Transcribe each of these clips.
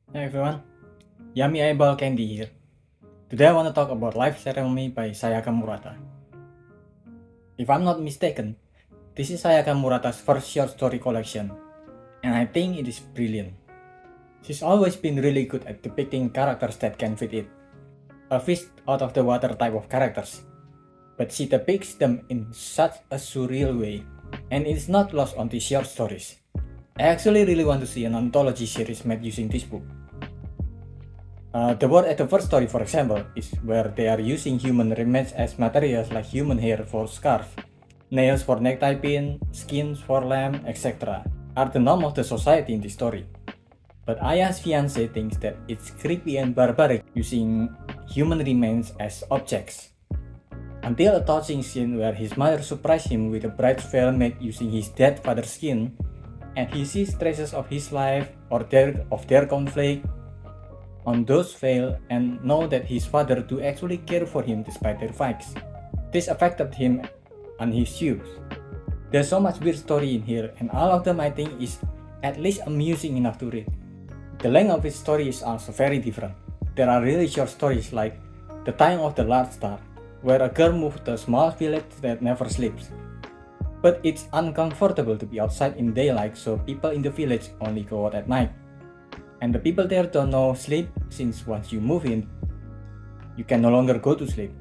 Hey everyone, Yummy Eyeball Candy here. Today I want to talk about Life Ceremony by Sayaka Murata. If I'm not mistaken, this is Sayaka Murata's first short story collection, and I think it is brilliant. She's always been really good at depicting characters that can fit it, a fish out of the water type of characters, but she depicts them in such a surreal way, and it's not lost on these short stories. I actually really want to see an anthology series made using this book. The word at the first story, for example, is where they are using human remains as materials like human hair for scarf, nails for necktie pin, skins for lamp, etc. are the norm of the society in this story. But Aya's fiancé thinks that it's creepy and barbaric using human remains as objects. Until a touching scene where his mother surprised him with a bride's veil made using his dead father's skin, and he sees traces of his life or of their conflict on those veil and know that his father do actually care for him despite their fights. This affected him and his shoes. There's so much weird story in here, and all of them I think is at least amusing enough to read. The length of its story is also very different. There are really short stories like The Time of the Large Star, where a girl moves to a small village that never sleeps. But it's uncomfortable to be outside in daylight, so people in the village only go out at night. And the people there don't know sleep, since once you move in, you can no longer go to sleep.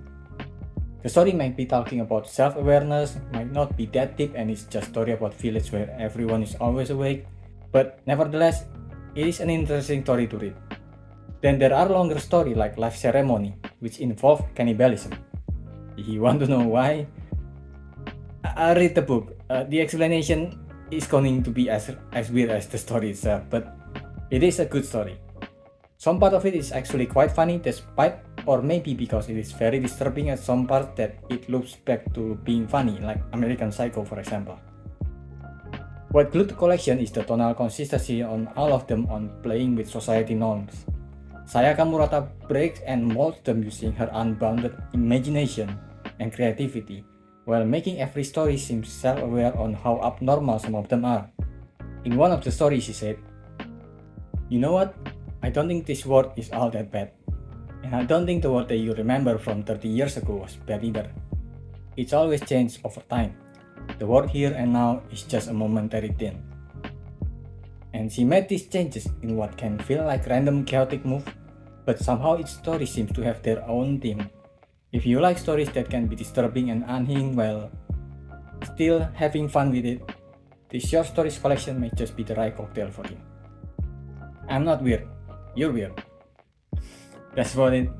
The story might be talking about self-awareness, might not be that deep, and it's just a story about village where everyone is always awake, but nevertheless, it is an interesting story to read. Then there are longer stories like Life Ceremony, which involve cannibalism. If you want to know why, I read the book. The explanation is going to be as weird as the story itself, but it is a good story. Some part of it is actually quite funny despite, or maybe because it is very disturbing at some parts that it loops back to being funny, like American Psycho for example. What glued the collection is the tonal consistency on all of them on playing with society norms. Sayaka Murata breaks and molds them using her unbounded imagination and creativity, while making every story seem self-aware on how abnormal some of them are. In one of the stories she said, "You know what? I don't think this world is all that bad. And I don't think the world that you remember from 30 years ago was bad either. It's always changed over time. The world here and now is just a momentary thing." And she made these changes in what can feel like random chaotic move, but somehow each story seems to have their own theme. If you like stories that can be disturbing and unhinged while still having fun with it, this short stories collection may just be the right cocktail for you. I'm not weird, you're weird. That's about it.